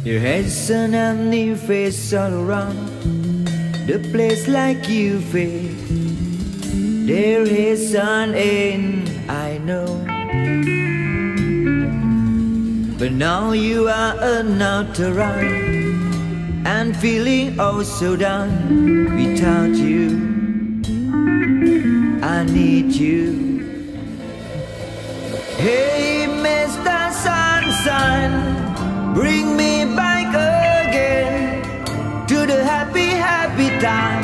There has an empty face all around the place like you face. There is an end, I know. But now you are not around, and feeling oh so down. Without you, I need you. Hey, Mr. Sunshine, bring me back again to the happy, happy time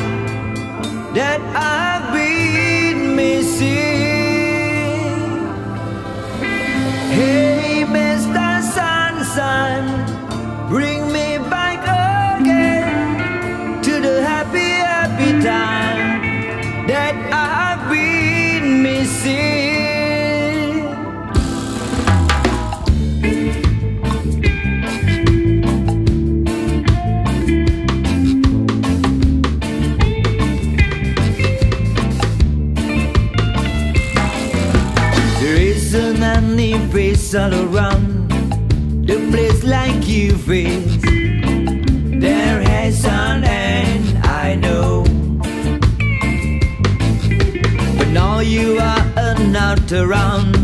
that I've been missing. Hey, Mr. Sunshine, bring me back again to the happy, happy time that I've been missing. Any face all around the place like you face. There has an end, I know. But now you are not around,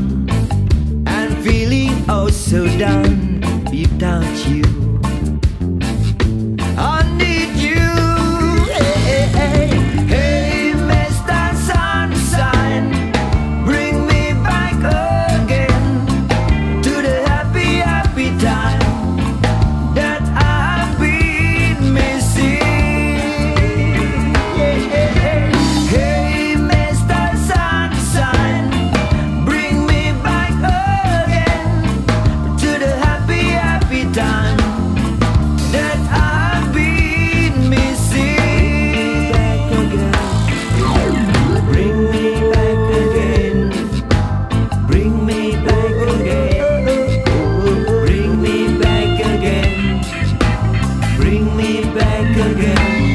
and feeling oh so down. Without you, I need you. Hey, hey, hey, Mr. Sunshine, bring me back again to the happy, happy time that I've been missing. Yeah, yeah, yeah. Hey, Mr. Sunshine, bring me back again to the happy, happy time that I've been missing. Bring me back again. Bring me back again. Bring me back again. Bring me back again.